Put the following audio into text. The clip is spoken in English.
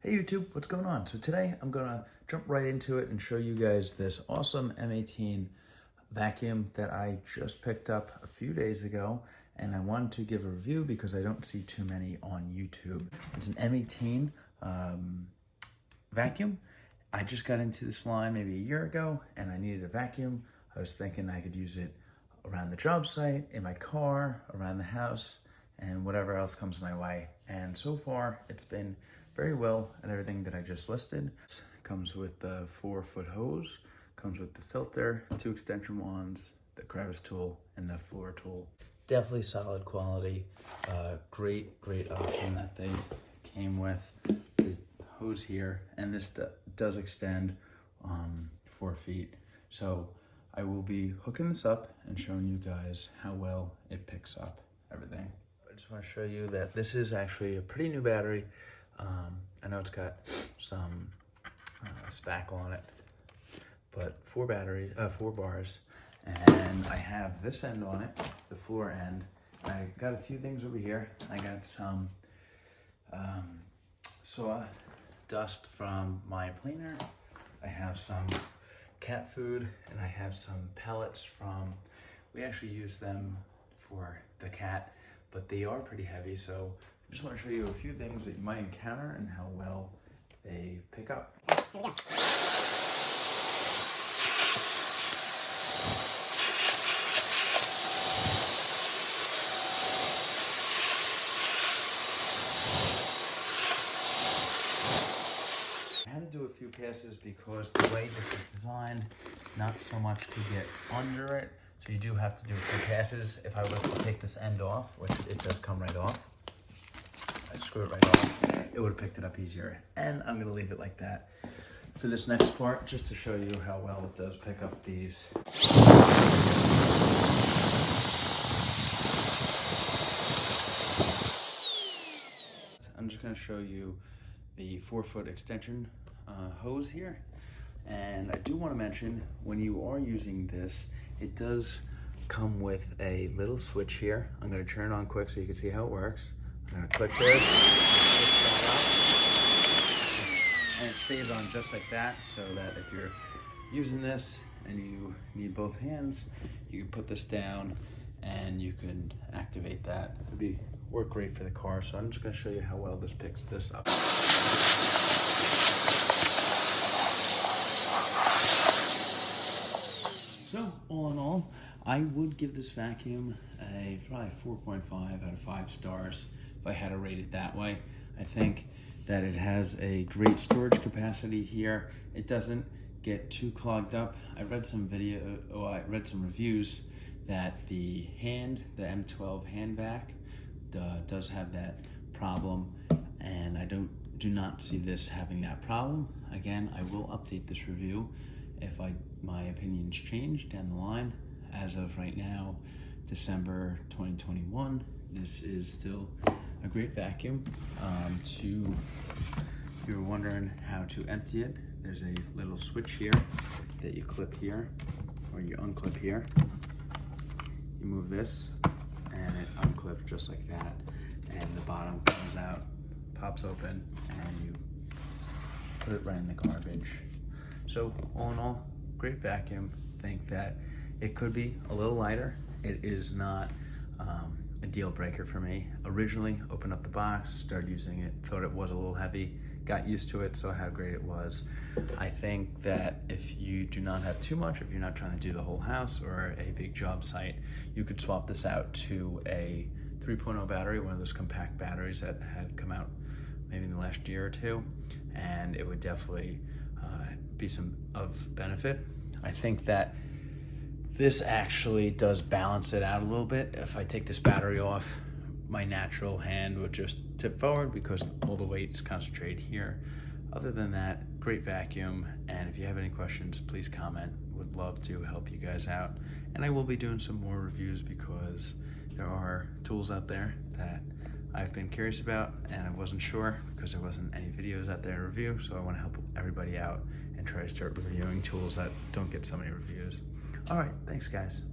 Hey YouTube, what's going on? So today I'm gonna jump right into it and show you guys this awesome M18 vacuum that I just picked up a few days ago, and I wanted to give a review because I don't see too many on YouTube. It's an M18 vacuum. I just got into this line maybe a year ago and I needed a vacuum. I was thinking I could use it around the job site, in my car, around the house, and whatever else comes my way. And so far it's been very well at everything that I just listed. It comes with the 4-foot hose, comes with the filter, 2 extension wands, the crevice tool, and the floor tool. Definitely solid quality. Great option that they came with. The hose here, and this does extend 4 feet. So I will be hooking this up and showing you guys how well it picks up everything. I just want to show you that this is actually a pretty new battery. I know it's got some spackle on it, but 4 bars, and I have this end on it, the floor end. I got a few things over here. I got some sawdust from my planer. I have some cat food, and I have some pellets from, we actually use them for the cat, but they are pretty heavy, so I just want to show you a few things that you might encounter and how well they pick up. Here we go. I had to do a few passes because the way this is designed, not so much to get under it, so you do have to do a few passes. If I was to take this end off, which it does come right off, I screw it right off, it would have picked it up easier. And I'm gonna leave it like that for this next part, just to show you how well it does pick up these. I'm just gonna show you the 4-foot extension hose here. And I do want to mention, when you are using this, it does come with a little switch here. I'm going to turn it on quick so you can see how it works. I'm going to click this, and it stays on just like that, so that if you're using this and you need both hands, you can put this down and you can activate that. It'd work great for the car, so I'm just going to show you how well this picks this up. So, all in all, I would give this vacuum a probably 4.5 out of 5 stars if I had to rate it that way. I think that it has a great storage capacity here. It doesn't get too clogged up. I read some reviews that the M12 hand vac does have that problem, and I do not see this having that problem. Again, I will update this review if my opinions change down the line. As of right now, December 2021, this is still a great vacuum. If you're wondering how to empty it, there's a little switch here that you clip here, or you unclip here. You move this, and it unclips just like that, and the bottom comes out, pops open, and you put it right in the garbage. So all in all, great vacuum. Think that it could be a little lighter. It is not a deal breaker for me. Originally, opened up the box, started using it, thought it was a little heavy, got used to it, saw how great it was. I think that if you do not have too much, if you're not trying to do the whole house or a big job site, you could swap this out to a 3.0 battery, one of those compact batteries that had come out maybe in the last year or two, and it would definitely be some of benefit. I think that this actually does balance it out a little bit. If I take this battery off, my natural hand would just tip forward because all the weight is concentrated here. Other than that, great vacuum, and if you have any questions, please comment. Would love to help you guys out. And I will be doing some more reviews because there are tools out there that I've been curious about and I wasn't sure because there wasn't any videos out there to review, so I want to help everybody out and try to start reviewing tools that don't get so many reviews. All right, thanks guys.